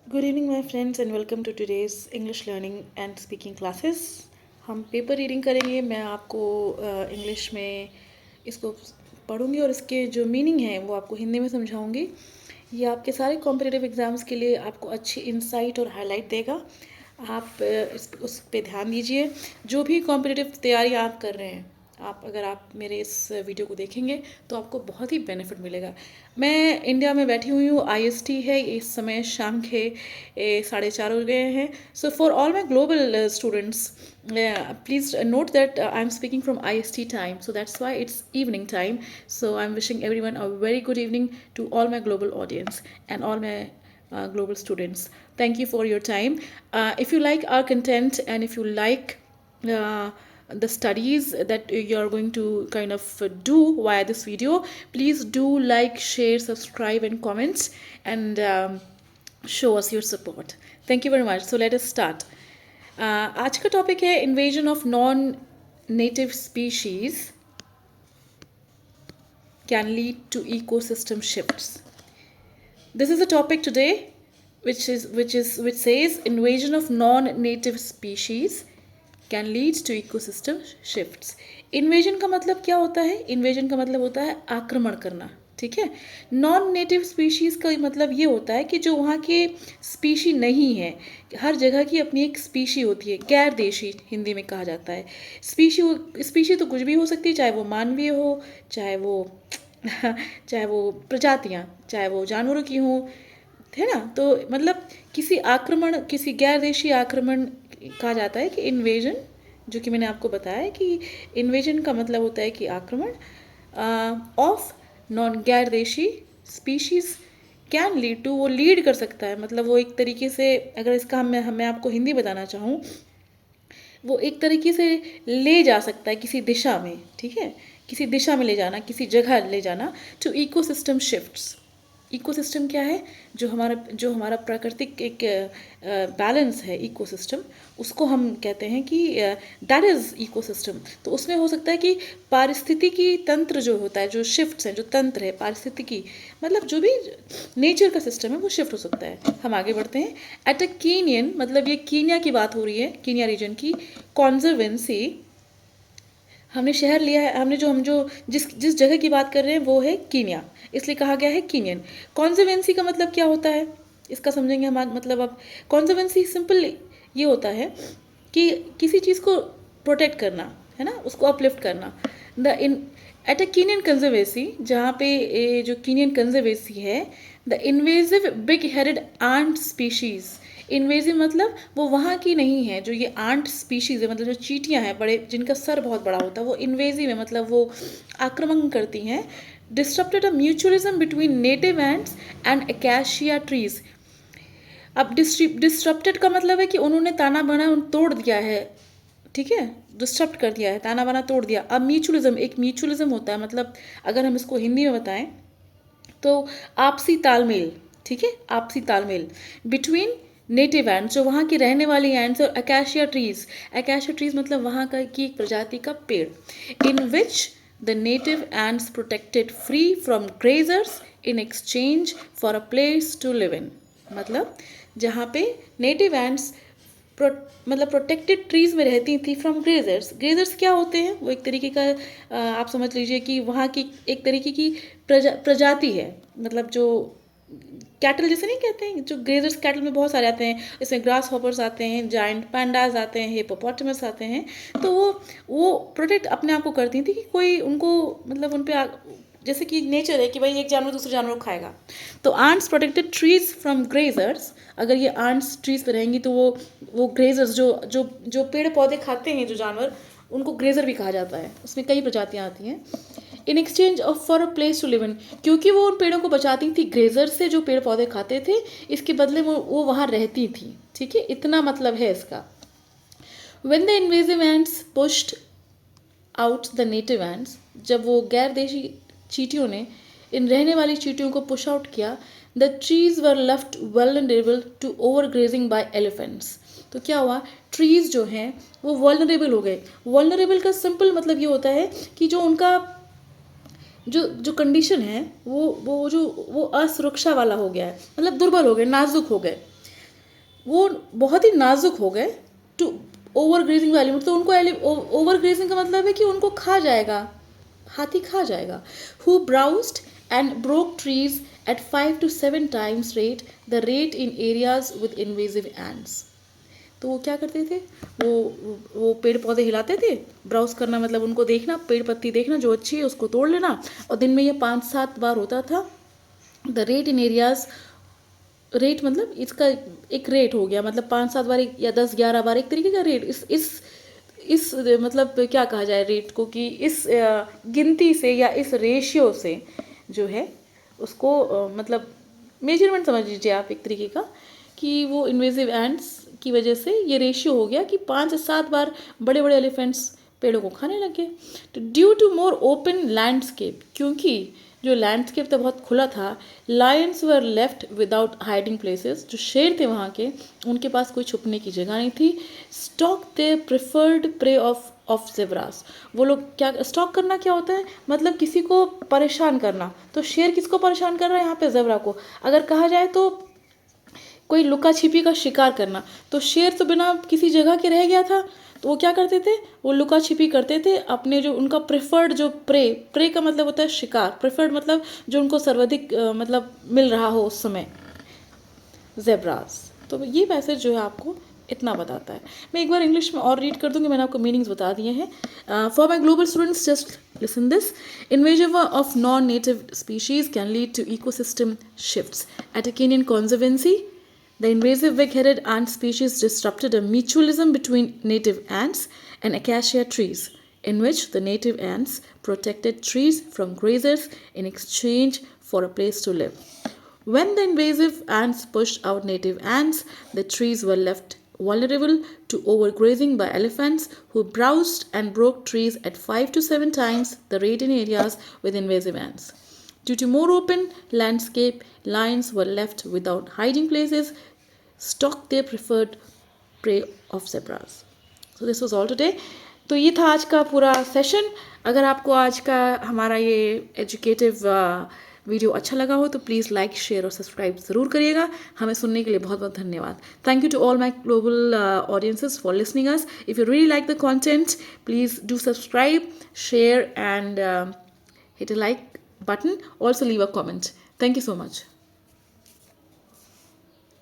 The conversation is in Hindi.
Good evening, my friends, and welcome to today's English learning and speaking classes. हम पेपर रीडिंग करेंगे. मैं आपको इंग्लिश में इसको पढ़ूंगी और इसके जो मीनिंग है वो आपको हिंदी में समझाऊंगी. ये आपके सारे कॉम्पिटिटिव एग्ज़ाम्स के लिए आपको अच्छी इंसाइट और हाईलाइट देगा. आप उस पर ध्यान दीजिए. जो भी कॉम्पिटिटिव तैयारी आप कर रहे हैं, अगर आप मेरे इस वीडियो को देखेंगे तो आपको बहुत ही बेनिफिट मिलेगा. मैं इंडिया में बैठी हुई हूँ. IST है. इस समय शाम के 4:30 हो गए हैं. So for all my global students, please note that I'm speaking from IST time, so that's why it's evening time. So I'm wishing everyone a very good evening to all my global audience and all my global students. Thank you for your time. If you like our content and if you like the studies that you are going to kind of do via this video, please do like, share, subscribe and comments and show us your support. Thank you very much. So let us start. आज का टॉपिक है invasion of non native species can lead to ecosystem shifts. This is the topic today, which says invasion of non-native species can lead to ecosystem shifts. Invasion का मतलब क्या होता है? Invasion का मतलब होता है आक्रमण करना. ठीक है. नॉन नेटिव स्पीशीज़ का मतलब ये होता है कि जो वहाँ के स्पीशी नहीं है. हर जगह की अपनी एक स्पीशी होती है. गैर देशी हिंदी में कहा जाता है. स्पीशी तो कुछ भी हो सकती है, चाहे वो मानवीय हो, चाहे वो प्रजातियाँ, चाहे वो जानवरों की हों, है ना. तो मतलब किसी गैर देशी आक्रमण कहा जाता है कि इन्वेजन, जो कि मैंने आपको बताया है कि इन्वेजन का मतलब होता है कि आक्रमण ऑफ नॉन गैर देशी स्पीशीज़ कैन लीड टू, वो लीड कर सकता है. मतलब वो एक तरीके से, अगर इसका मैं आपको हिंदी बताना चाहूँ, वो एक तरीके से ले जा सकता है किसी दिशा में. ठीक है. किसी दिशा में ले जाना, किसी जगह ले जाना. To ecosystem shifts. इकोसिस्टम क्या है? जो हमारा प्राकृतिक एक बैलेंस है, इकोसिस्टम, उसको हम कहते हैं कि दैट इज़ इकोसिस्टम. तो उसमें हो सकता है कि पारिस्थितिकी तंत्र जो होता है, जो शिफ्ट्स हैं, जो तंत्र है पारिस्थितिकी, मतलब जो भी नेचर का सिस्टम है वो शिफ्ट हो सकता है. हम आगे बढ़ते हैं. एट अ कीनियन, मतलब ये कीनिया की बात हो रही है, कीनिया रीजन की कॉन्जर्वेंसी. हमने शहर लिया है, हम जो जिस जगह की बात कर रहे हैं वो है कीनिया, इसलिए कहा गया है कीनियन. कॉन्जर्वेंसी का मतलब क्या होता है, इसका समझेंगे हम. मतलब अब कॉन्जर्वेंसी सिंपल ये होता है कि किसी चीज़ को प्रोटेक्ट करना, है ना, उसको अपलिफ्ट करना. एट अ कीनियन कंजर्वेंसी, जहाँ पे जो कीनियन कंजर्वेंसी है, the invasive big headed ant species. Invasive मतलब वो वहाँ की नहीं है. जो ये आंट स्पीशीज़ है, मतलब जो चींटियाँ हैं बड़े, जिनका सर बहुत बड़ा होता है, वो इन्वेजिव है, मतलब वो आक्रमण करती हैं. Disrupted a mutualism between native ants and acacia trees. अब डिस्टर्प्टेड का मतलब है कि उन्होंने ताना बाना तोड़ दिया है. ठीक है. डिस्टर्ब कर दिया है, ताना बाना तोड़ दिया. अब म्यूचुअलिज्म, एक म्यूचुअलिज्म होता है, मतलब अगर हम इसको हिंदी में बताएं तो आपसी तालमेल. ठीक है. आपसी तालमेल बिटवीन नेटिव एंड्स, जो वहाँ की रहने वाली एंड्स, और अकेशिया ट्रीज. अकेशिया ट्रीज मतलब वहाँ का की एक प्रजाति का पेड़. In which the native ants protected free from grazers in exchange for a place to live in. मतलब जहाँ पे नेटिव एंड्स मतलब प्रोटेक्टेड ट्रीज में रहती थी फ्रॉम ग्रेजर्स. ग्रेजर्स क्या होते हैं? वो एक तरीके का आप समझ लीजिए कि वहाँ की एक तरीके की प्रजाति है. मतलब जो कैटल जैसे नहीं कहते हैं, जो ग्रेजर्स कैटल में बहुत सारे आते हैं. इसमें ग्रास हॉपर्स आते हैं, जायंट पैंडाज आते हैं, हिपोपोटामस आते हैं. तो वो प्रोटेक्ट अपने आप को करती थी कि कोई उनको, मतलब उन पे जैसे कि नेचर है कि भाई एक जानवर दूसरे जानवर को खाएगा. तो ants protected trees from grazers. अगर ये आंट्स ट्रीज पे रहेंगी तो वो ग्रेजर्स, जो पेड़ पौधे खाते हैं जो जानवर, उनको ग्रेजर भी कहा जाता है. उसमें कई प्रजातियाँ आती हैं. In exchange of for a place to live in, क्योंकि वो उन पेड़ों को बचाती थी ग्रेजर से, जो पेड़ पौधे खाते थे, इसके बदले वो वहाँ रहती थी. ठीक है. इतना मतलब है इसका. When the invasive ants pushed out the native ants, जब वो गैर देशी चींटियों ने इन रहने वाली चींटियों को पुश आउट किया, the trees were left vulnerable to overgrazing by elephants. तो क्या हुआ? ट्रीज जो हैं वो वल्नरेबल हो गए. वल्नरेबल का सिंपल मतलब ये होता है कि जो उनका जो कंडीशन है वो असुरक्षा वाला हो गया है, मतलब दुर्बल हो गए, नाजुक हो गए. वो बहुत ही नाजुक हो गए टू ओवर ग्रेजिंग वाली, मतलब उनको ओवर ग्रेजिंग का मतलब है कि उनको खा जाएगा, हाथी खा जाएगा. Who browsed and broke trees at 5 to 7 times rate the rate in areas with invasive ants. तो वो क्या करते थे, वो पेड़ पौधे हिलाते थे. ब्राउज करना मतलब उनको देखना, पेड़ पत्ती देखना, जो अच्छी है उसको तोड़ लेना. और दिन में ये 5-7 बार होता था. The rate in areas, rate मतलब इसका एक रेट हो गया, मतलब 5-7 बार या 10-11 बार, एक तरीके का रेट. इस मतलब क्या कहा जाए रेट को, कि इस गिनती से या इस रेशियो से जो है उसको मतलब मेजरमेंट समझ लीजिए आप एक तरीके का, कि वो इन्वेजिव एंट्स की वजह से ये रेशियो हो गया कि 5 से 7 बार बड़े बड़े एलिफेंट्स पेड़ों को खाने लगे. तो due to more open landscape, क्योंकि जो लैंडस्केप था बहुत खुला था, lions were left without hiding places, जो शेर थे वहाँ के, उनके पास कोई छुपने की जगह नहीं थी. Stock they preferred pray of zebras. वो लोग क्या, स्टॉक करना क्या होता है, मतलब किसी को परेशान करना. तो शेर किसको परेशान कर रहा है यहाँ पे, ज़ेब्रा को. अगर कहा जाए तो कोई लुका छिपी का शिकार करना. तो शेर तो बिना किसी जगह के रह गया था, तो वो क्या करते थे, वो लुका छिपी करते थे अपने जो उनका प्रेफर्ड जो प्रे का मतलब होता है शिकार, प्रेफर्ड मतलब जो उनको सर्वाधिक मतलब मिल रहा हो उस समय, ज़ेब्रास. तो ये पैसेज जो है आपको इतना बताता है. मैं एक बार इंग्लिश में और रीड कर दूंगी, मैंने आपको मीनिंग्स बता दिए हैं. For my global students just listen this. Invasion of non native species can lead to ecosystem shifts. At a Kenyan conservancy, the invasive wig-headed ant species disrupted a mutualism between native ants and acacia trees, in which the native ants protected trees from grazers in exchange for a place to live. When the invasive ants pushed out native ants, the trees were left vulnerable to overgrazing by elephants, who browsed and broke trees at 5 to 7 times the rate in areas with invasive ants. Due to more open landscape, lions were left without hiding places, stalk their preferred prey of zebras. So this was all today. तो ये था आज का पूरा सेशन. अगर आपको आज का हमारा ये एजुकेटिव वीडियो अच्छा लगा हो तो प्लीज़ लाइक, शेयर और सब्सक्राइब ज़रूर करिएगा. हमें सुनने के लिए बहुत बहुत धन्यवाद. Thank you to all my global audiences for listening us. If you really like the content, please do subscribe, share and hit a like button. Also leave a comment. Thank you so much.